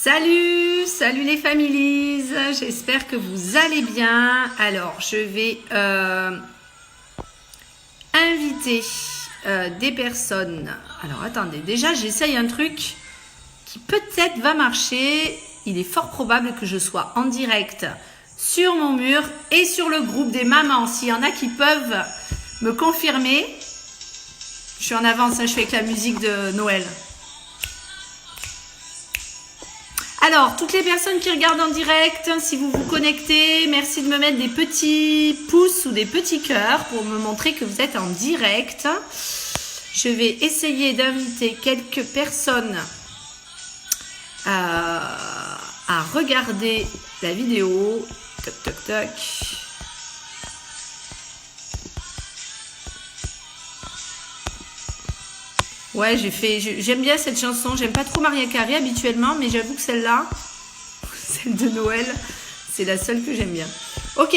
Salut, salut les families, j'espère que vous allez bien. Alors, je vais inviter des personnes. Alors, attendez, déjà, j'essaye un truc qui peut-être va marcher. Il est fort probable que je sois en direct sur mon mur et sur le groupe des mamans. S'il y en a qui peuvent me confirmer. Je suis en avance, je fais avec la musique de Noël. Alors, toutes les personnes qui regardent en direct, si vous vous connectez, merci de me mettre des petits pouces ou des petits cœurs pour me montrer que vous êtes en direct. Je vais essayer d'inviter quelques personnes à regarder la vidéo. Toc, toc, toc. Ouais, j'aime bien cette chanson. J'aime pas trop Mariah Carey habituellement, mais j'avoue que celle-là, celle de Noël, c'est la seule que j'aime bien. Ok.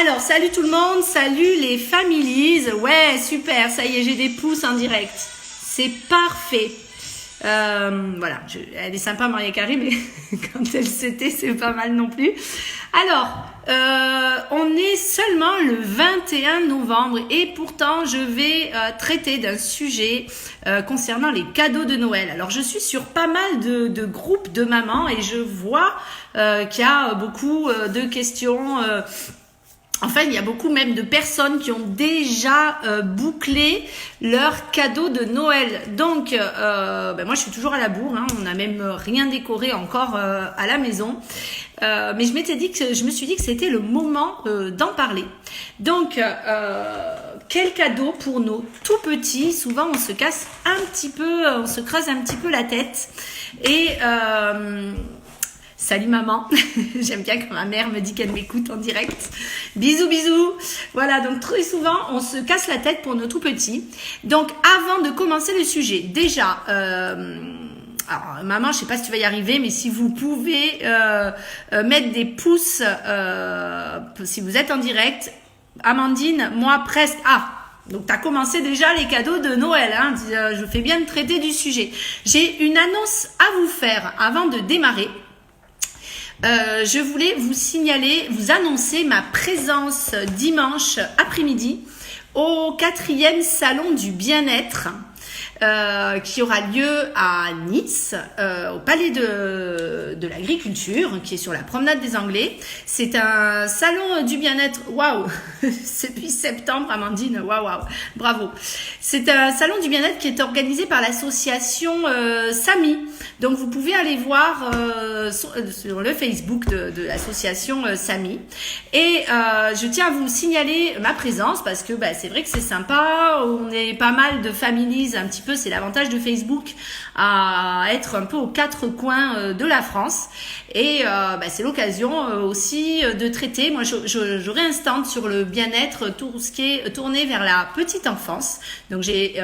Alors, salut tout le monde, salut les families. Ouais, super, ça y est, j'ai des pouces en direct. C'est parfait. Voilà, elle est sympa Mariah Carey, mais quand elle s'était, c'est pas mal non plus. Alors, on est seulement le 21 novembre et pourtant je vais traiter d'un sujet concernant les cadeaux de Noël. Alors, je suis sur pas mal de groupes de mamans et je vois qu'il y a beaucoup de questions. Enfin, il y a beaucoup même de personnes qui ont déjà bouclé leurs cadeaux de Noël. Donc, moi, je suis toujours à la bourre. Hein. On n'a même rien décoré encore à la maison. Mais je me suis dit que c'était le moment d'en parler. Donc, quel cadeau pour nos tout petits? Souvent, on se creuse un petit peu la tête. Et salut maman, j'aime bien quand ma mère me dit qu'elle m'écoute en direct. Bisous, bisous. Voilà, donc très souvent, on se casse la tête pour nos tout petits. Donc, avant de commencer le sujet, déjà, alors maman, je sais pas si tu vas y arriver, mais si vous pouvez mettre des pouces si vous êtes en direct. Amandine, moi presque. Donc, tu as commencé déjà les cadeaux de Noël. Hein. Je fais bien de traiter du sujet. J'ai une annonce à vous faire avant de démarrer. Je voulais vous annoncer ma présence dimanche après-midi au 4e salon du bien-être qui aura lieu à Nice, au Palais de l'Agriculture, qui est sur la promenade des Anglais. C'est un salon du bien-être. Waouh, c'est depuis septembre, Amandine. Waouh, bravo. C'est un salon du bien-être qui est organisé par l'association Samy. Donc, vous pouvez aller voir sur le Facebook de l'association Samy. Et je tiens à vous signaler ma présence parce que c'est vrai que c'est sympa. On est pas mal de families, un petit peu. C'est l'avantage de Facebook à être un peu aux quatre coins de la France. Et c'est l'occasion aussi de traiter. Moi, j'aurai un stand sur le bien-être, tout ce qui est tourné vers la petite enfance. Donc, j'ai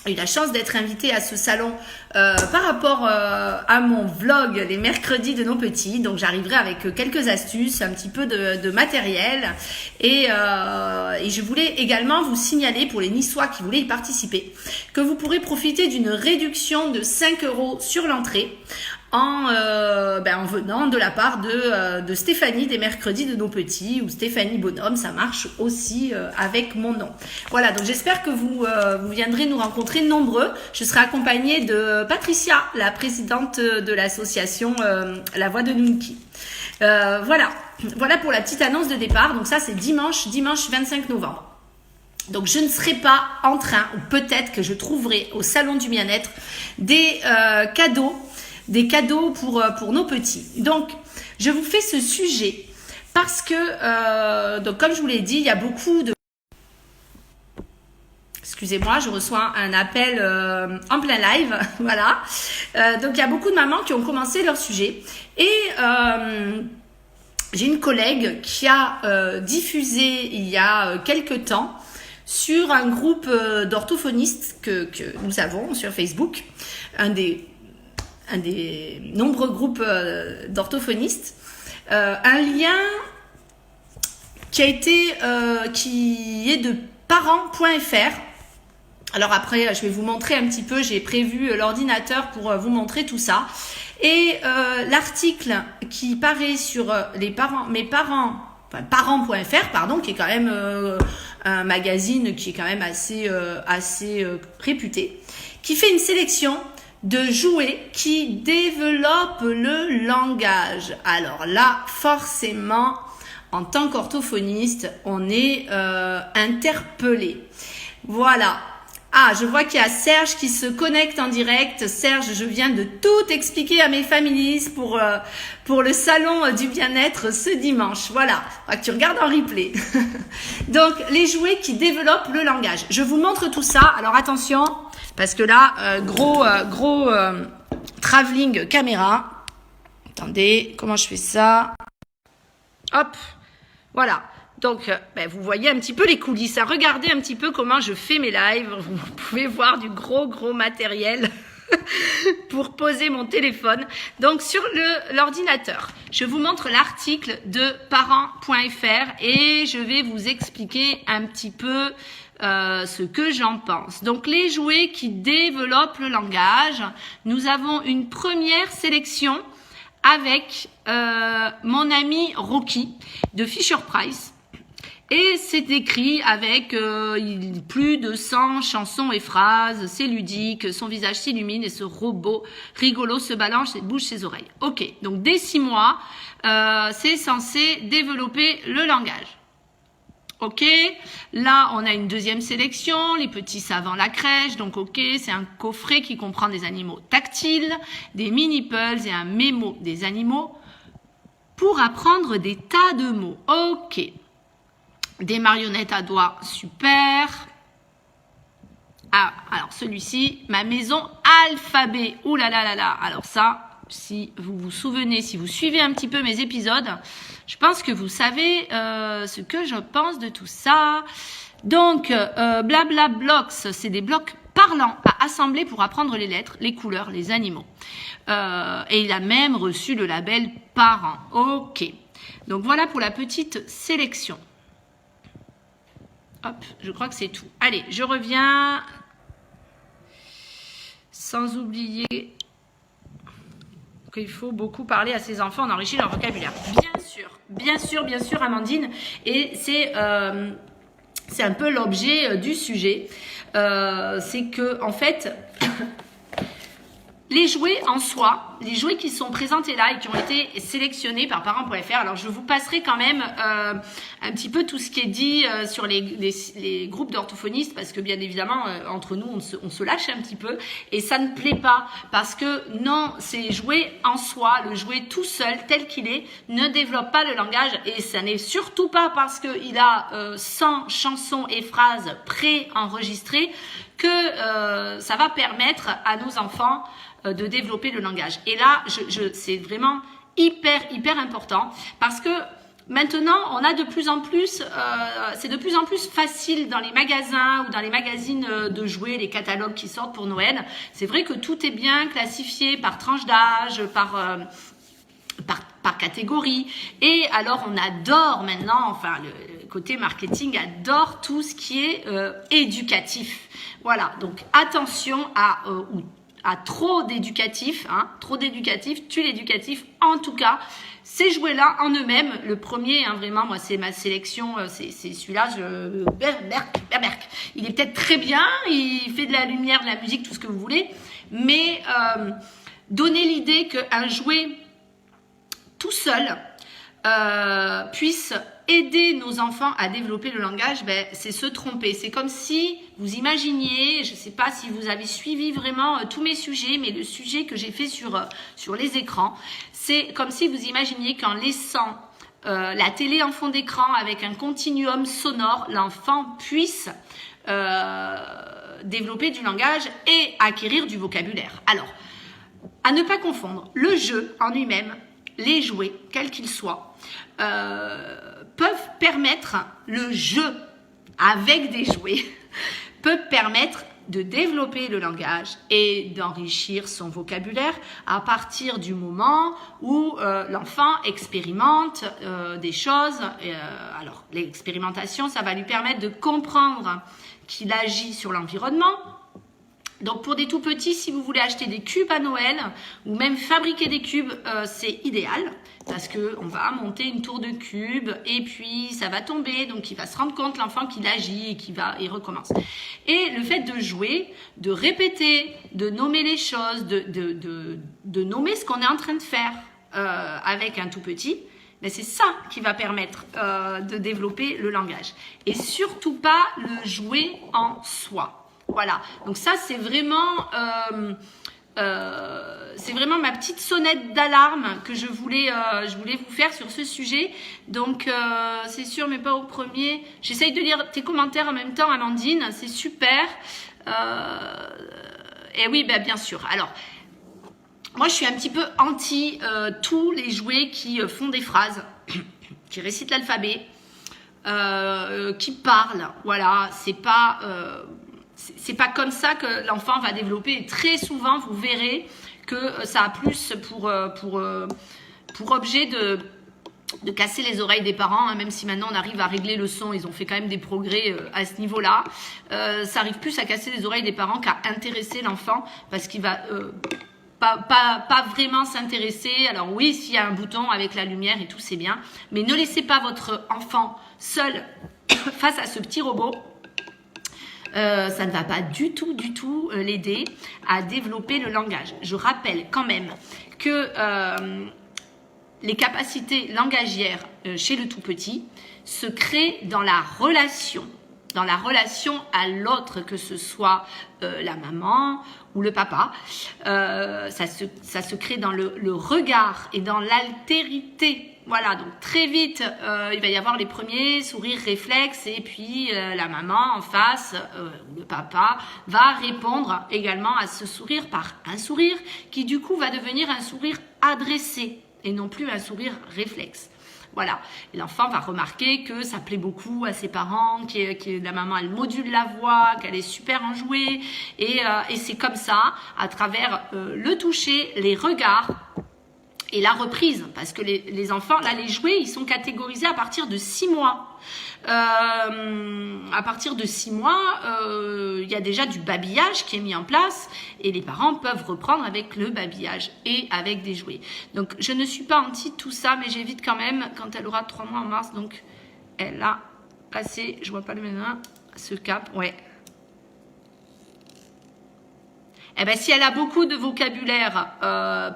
eu la chance d'être invitée à ce salon par rapport à mon vlog les mercredis de nos petits. Donc j'arriverai avec quelques astuces, un petit peu de matériel et je voulais également vous signaler pour les Niçois qui voulaient y participer que vous pourrez profiter d'une réduction de 5 € sur l'entrée en venant de la part de Stéphanie des mercredis de nos petits ou Stéphanie Bonhomme, ça marche aussi avec mon nom. Voilà, donc j'espère que vous viendrez nous rencontrer nombreux. Je serai accompagnée de Patricia, la présidente de l'association La Voix de Nunki. Voilà pour la petite annonce de départ. Donc ça c'est dimanche 25 novembre. Donc je ne serai pas en train, ou peut-être que je trouverai au salon du bien-être des cadeaux pour nos petits. Donc, je vous fais ce sujet parce que, donc comme je vous l'ai dit, il y a beaucoup de... Excusez-moi, je reçois un appel en plein live, voilà. Donc, il y a beaucoup de mamans qui ont commencé leur sujet. Et j'ai une collègue qui a diffusé il y a quelques temps sur un groupe d'orthophonistes que nous avons sur Facebook, un des nombreux groupes d'orthophonistes, un lien qui est de parents.fr Alors après, je vais vous montrer un petit peu, j'ai prévu l'ordinateur pour vous montrer tout ça. Et l'article qui paraît sur parents.fr, pardon, qui est quand même un magazine qui est quand même assez réputé, qui fait une sélection de jouets qui développent le langage. Alors là, forcément, en tant qu'orthophoniste, on est interpellé. Voilà. Ah, je vois qu'il y a Serge qui se connecte en direct. Serge, je viens de tout expliquer à mes families pour le salon du bien-être ce dimanche. Voilà, que tu regardes en replay. Donc, les jouets qui développent le langage. Je vous montre tout ça. Alors, attention, parce que là, gros travelling caméra. Attendez, comment je fais ça? Hop, voilà. Donc, vous voyez un petit peu les coulisses. Regardez un petit peu comment je fais mes lives. Vous pouvez voir du gros matériel pour poser mon téléphone. Donc, sur l'ordinateur, je vous montre l'article de parents.fr et je vais vous expliquer un petit peu ce que j'en pense. Donc, les jouets qui développent le langage. Nous avons une première sélection avec mon ami Rocky de Fisher-Price. Et c'est écrit avec plus de 100 chansons et phrases, c'est ludique, son visage s'illumine et ce robot rigolo se balance et bouge ses oreilles. Ok, donc dès 6 mois, c'est censé développer le langage. Ok, là on a une deuxième sélection, les petits savants la crèche, donc ok, c'est un coffret qui comprend des animaux tactiles, des mini-puzzles et un mémo des animaux pour apprendre des tas de mots. Ok. Des marionnettes à doigts, super. Ah, alors celui-ci, ma maison alphabet. Ouh là là là là. Alors ça, si vous vous souvenez, si vous suivez un petit peu mes épisodes, je pense que vous savez ce que je pense de tout ça. Donc, Blabla Blocks, c'est des blocs parlants à assembler pour apprendre les lettres, les couleurs, les animaux. Et il a même reçu le label parent. Ok. Donc voilà pour la petite sélection. Hop, je crois que c'est tout. Allez, je reviens. Sans oublier qu'il faut beaucoup parler à ses enfants, on enrichit leur vocabulaire. Bien sûr, Amandine. Et c'est un peu l'objet du sujet. C'est que, en fait, les jouets en soi, les jouets qui sont présentés là et qui ont été sélectionnés par parents.fr, alors je vous passerai quand même un petit peu tout ce qui est dit sur les groupes d'orthophonistes parce que bien évidemment, entre nous, on se lâche un petit peu et ça ne plaît pas parce que non, ces jouets en soi, le jouet tout seul, tel qu'il est, ne développe pas le langage et ça n'est surtout pas parce qu'il a 100 chansons et phrases pré-enregistrées que ça va permettre à nos enfants de développer le langage. Et là, c'est vraiment hyper important parce que maintenant, on a de plus en plus, c'est de plus en plus facile dans les magasins ou dans les magazines de jouets, les catalogues qui sortent pour Noël. C'est vrai que tout est bien classifié par tranche d'âge, par catégorie. Et alors, on adore maintenant, enfin, le côté marketing adore tout ce qui est éducatif. Voilà, donc attention à trop d'éducatif, hein, trop d'éducatif, tue l'éducatif. En tout cas, ces jouets-là en eux-mêmes, le premier, hein, vraiment, moi c'est ma sélection, c'est celui-là, Berk. Il est peut-être très bien, il fait de la lumière, de la musique, tout ce que vous voulez, mais donner l'idée qu'un jouet tout seul puisse aider nos enfants à développer le langage, c'est se tromper. C'est comme si vous imaginiez, je ne sais pas si vous avez suivi vraiment tous mes sujets, mais le sujet que j'ai fait sur les écrans, c'est comme si vous imaginiez qu'en laissant la télé en fond d'écran avec un continuum sonore, l'enfant puisse développer du langage et acquérir du vocabulaire. Alors, à ne pas confondre, le jeu en lui-même, les jouets, quels qu'ils soient, peuvent permettre, le jeu avec des jouets, peut permettre de développer le langage et d'enrichir son vocabulaire à partir du moment où l'enfant expérimente des choses. Alors, l'expérimentation, ça va lui permettre de comprendre qu'il agit sur l'environnement. Donc pour des tout petits, si vous voulez acheter des cubes à Noël ou même fabriquer des cubes, c'est idéal parce qu'on va monter une tour de cubes et puis ça va tomber, donc il va se rendre compte l'enfant qu'il agit et il recommence. Et le fait de jouer, de répéter, de nommer les choses, de nommer ce qu'on est en train de faire avec un tout petit, mais c'est ça qui va permettre de développer le langage. Et surtout pas le jouer en soi. Voilà, donc ça c'est vraiment ma petite sonnette d'alarme que je voulais vous faire sur ce sujet. Donc c'est sûr, mais pas au premier. J'essaye de lire tes commentaires en même temps, Amandine, c'est super. Et oui, ben, bien sûr. Alors, moi je suis un petit peu anti tous les jouets qui font des phrases, qui récitent l'alphabet, qui parlent. Voilà, c'est pas comme ça que l'enfant va développer. Et très souvent, vous verrez que ça a plus pour objet de casser les oreilles des parents, hein, même si maintenant on arrive à régler le son, ils ont fait quand même des progrès à ce niveau-là. Ça arrive plus à casser les oreilles des parents qu'à intéresser l'enfant, parce qu'il va pas vraiment s'intéresser. Alors oui, s'il y a un bouton avec la lumière et tout, c'est bien, mais ne laissez pas votre enfant seul face à ce petit robot. Ça ne va pas du tout l'aider à développer le langage. Je rappelle quand même que les capacités langagières chez le tout petit se créent dans la relation à l'autre, que ce soit la maman ou le papa. Ça se crée dans le regard et dans l'altérité. Voilà, donc très vite, il va y avoir les premiers sourires réflexes et puis la maman en face, le papa, va répondre également à ce sourire par un sourire qui du coup va devenir un sourire adressé et non plus un sourire réflexe. Voilà, et l'enfant va remarquer que ça plaît beaucoup à ses parents, que la maman elle module la voix, qu'elle est super enjouée, et c'est comme ça, à travers le toucher, les regards, et la reprise, parce que les enfants, là, les jouets, ils sont catégorisés à partir de 6 mois. À partir de 6 mois, il y a déjà du babillage qui est mis en place et les parents peuvent reprendre avec le babillage et avec des jouets. Donc, je ne suis pas anti tout ça, mais j'évite quand même quand elle aura 3 mois en mars. Donc, elle a passé, je vois pas le même, ce cap, ouais. Eh ben, si elle a beaucoup de vocabulaire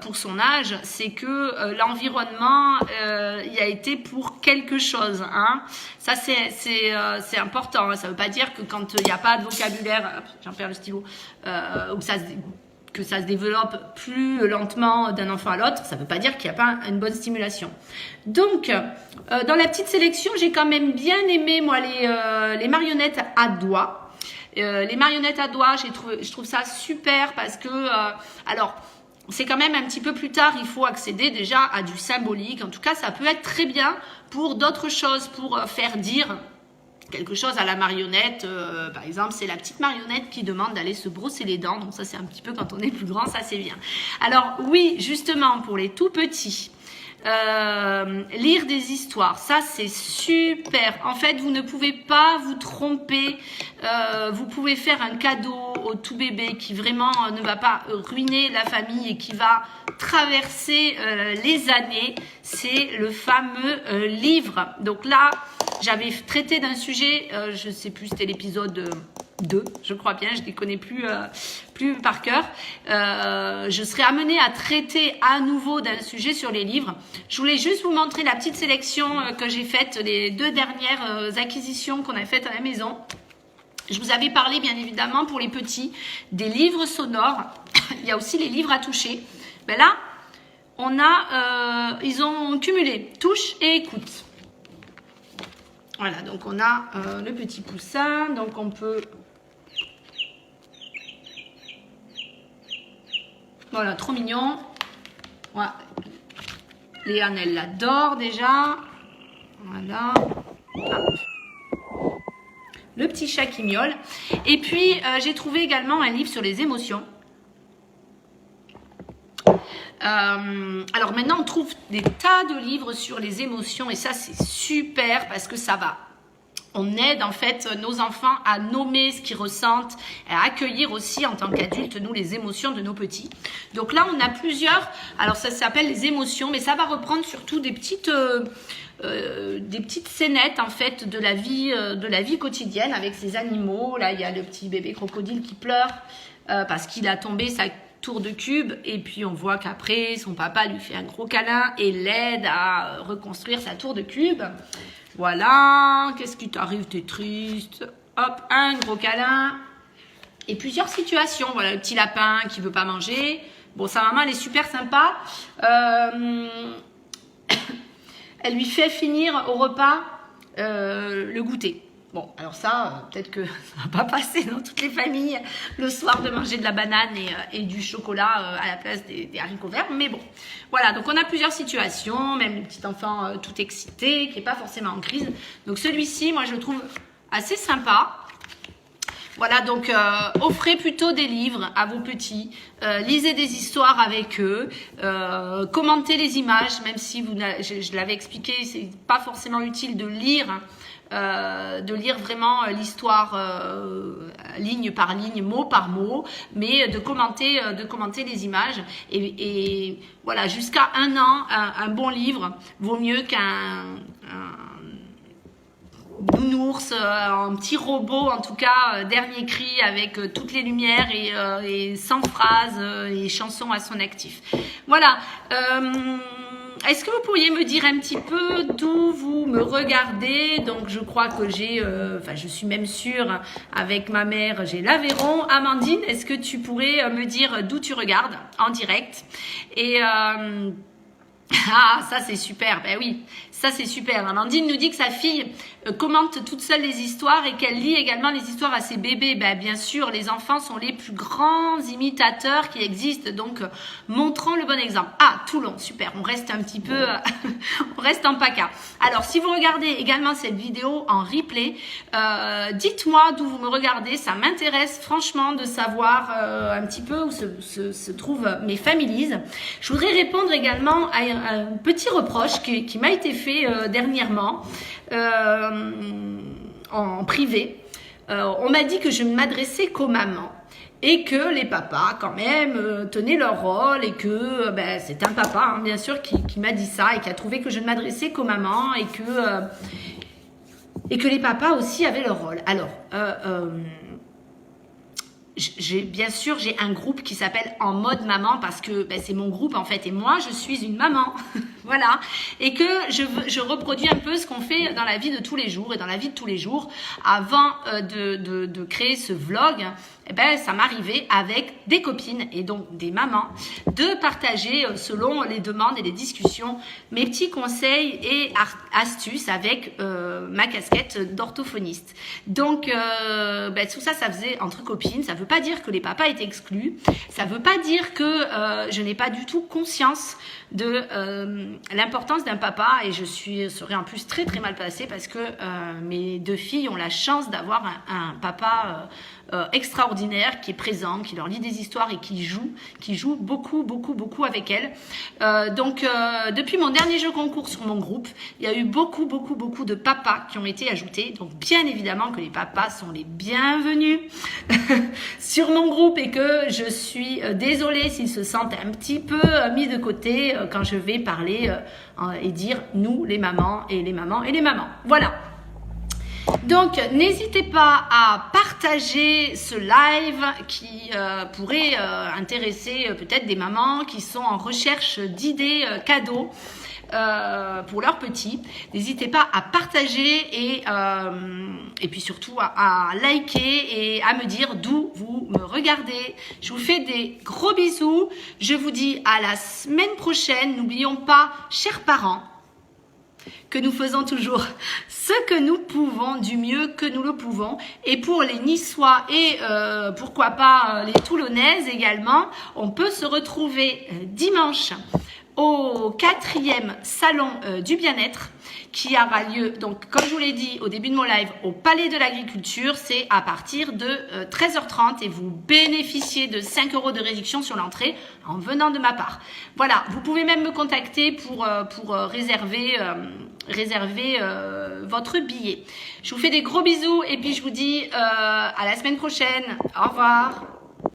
pour son âge, c'est que l'environnement y a été pour quelque chose. Hein. Ça, c'est important. Hein. Ça ne veut pas dire que quand il n'y a pas de vocabulaire, j'en perds le stylo, que ça se développe plus lentement d'un enfant à l'autre. Ça ne veut pas dire qu'il n'y a pas une bonne stimulation. Donc, dans la petite sélection, j'ai quand même bien aimé, moi, les marionnettes à doigts. Les marionnettes à doigts, je trouve ça super parce que, alors, c'est quand même un petit peu plus tard, il faut accéder déjà à du symbolique. En tout cas, ça peut être très bien pour d'autres choses, pour faire dire quelque chose à la marionnette. Par exemple, c'est la petite marionnette qui demande d'aller se brosser les dents. Donc ça, c'est un petit peu quand on est plus grand, ça c'est bien. Alors oui, justement, pour les tout petits, lire des histoires, ça c'est super. En fait, vous ne pouvez pas vous tromper. Vous pouvez faire un cadeau au tout bébé qui vraiment ne va pas ruiner la famille et qui va traverser les années. C'est le fameux livre. Donc là, j'avais traité d'un sujet, je ne sais plus, c'était l'épisode 2, je crois bien, je ne les connais plus par cœur. Je serai amenée à traiter à nouveau d'un sujet sur les livres. Je voulais juste vous montrer la petite sélection que j'ai faite, les 2 dernières acquisitions qu'on a faites à la maison. Je vous avais parlé, bien évidemment, pour les petits, des livres sonores. Il y a aussi les livres à toucher. Ben là, ils ont cumulé touche et écoute. Voilà, donc on a le petit poussin, donc on peut... Voilà, trop mignon. Voilà. Léane, elle l'adore déjà. Voilà. Hop. le petit chat qui miaule. Et puis, j'ai trouvé également un livre sur les émotions. Alors maintenant, on trouve des tas de livres sur les émotions et ça, c'est super parce que ça va. On aide en fait nos enfants à nommer ce qu'ils ressentent, à accueillir aussi en tant qu'adultes, nous, les émotions de nos petits. Donc là, on a plusieurs, alors ça s'appelle les émotions, mais ça va reprendre surtout des petites scénettes en fait de la vie quotidienne avec ces animaux. Là, il y a le petit bébé crocodile qui pleure parce qu'il a tombé sa tour de cube et puis on voit qu'après, son papa lui fait un gros câlin et l'aide à reconstruire sa tour de cube. Voilà, qu'est-ce qui t'arrive, t'es triste. Hop, un gros câlin. Et plusieurs situations. Voilà, le petit lapin qui veut pas manger. Bon, sa maman, elle est super sympa. Elle lui fait finir au repas le goûter. Bon, alors ça, peut-être que ça va pas passer dans toutes les familles le soir de manger de la banane et du chocolat à la place des haricots verts. Mais bon, voilà, donc on a plusieurs situations, même le petit enfant tout excité, qui n'est pas forcément en crise. Donc celui-ci, moi, je le trouve assez sympa. Voilà, donc offrez plutôt des livres à vos petits, lisez des histoires avec eux, commentez les images, même si je l'avais expliqué, c'est pas forcément utile de lire vraiment l'histoire ligne par ligne, mot par mot, mais de commenter les images. Et voilà, jusqu'à 1 an, un bon livre vaut mieux qu'un nounours, un petit robot, en tout cas, dernier cri avec toutes les lumières et 100 phrases et chansons à son actif. Voilà. Est-ce que vous pourriez me dire un petit peu d'où vous me regardez? Donc, je crois que je suis même sûre, avec ma mère, j'ai l'Aveyron. Amandine, est-ce que tu pourrais me dire d'où tu regardes en direct? Et ça c'est super, ben oui, ça c'est super. Amandine nous dit que sa fille commente toute seule les histoires et qu'elle lit également les histoires à ses bébés. Ben bien sûr, les enfants sont les plus grands imitateurs qui existent, donc montrons le bon exemple. Ah, Toulon, super, on reste un petit peu, on reste en PACA. Alors, si vous regardez également cette vidéo en replay, dites-moi d'où vous me regardez, ça m'intéresse franchement de savoir un petit peu où se trouvent mes families. Je voudrais répondre également à un petit reproche qui m'a été fait dernièrement en privé. On m'a dit que je ne m'adressais qu'aux mamans et que les papas quand même tenaient leur rôle et que c'est un papa bien sûr qui m'a dit ça et qui a trouvé que je ne m'adressais qu'aux mamans et que les papas aussi avaient leur rôle. Alors bien sûr, j'ai un groupe qui s'appelle En Mode Maman parce que c'est mon groupe en fait et moi je suis une maman, voilà, et que je reproduis un peu ce qu'on fait dans la vie de tous les jours et dans la vie de tous les jours. Avant de créer ce vlog, ça m'arrivait avec des copines et donc des mamans de partager selon les demandes et les discussions mes petits conseils et astuces avec ma casquette d'orthophoniste. Donc tout ça faisait entre copines. Ça veut pas dire que les papas étaient exclus, ça veut pas dire que je n'ai pas du tout conscience de l'importance d'un papa et je serais en plus très très mal placée parce que mes 2 filles ont la chance d'avoir un papa extraordinaire qui est présent, qui leur lit des histoires et qui joue beaucoup avec elles. Donc depuis mon dernier jeu concours sur mon groupe, il y a eu beaucoup de papas qui ont été ajoutés. Donc bien évidemment que les papas sont les bienvenus sur mon groupe et que je suis désolée s'ils se sentent un petit peu mis de côté quand je vais parler et dire nous les mamans et les mamans et les mamans. Voilà. Donc, n'hésitez pas à partager ce live qui pourrait intéresser peut-être des mamans qui sont en recherche d'idées cadeaux pour leurs petits. N'hésitez pas à partager et puis surtout à liker et à me dire d'où vous me regardez. Je vous fais des gros bisous. Je vous dis à la semaine prochaine. N'oublions pas, chers parents, que nous faisons toujours ce que nous pouvons du mieux que nous le pouvons. Et pour les Niçois et pourquoi pas les Toulonnaises également, on peut se retrouver dimanche au 4e salon du bien-être qui aura lieu, donc comme je vous l'ai dit au début de mon live, au Palais de l'Agriculture. C'est à partir de 13h30 et vous bénéficiez de 5 € de réduction sur l'entrée en venant de ma part. Voilà, vous pouvez même me contacter pour réserver votre billet. Je vous fais des gros bisous et puis je vous dis à la semaine prochaine. Au revoir.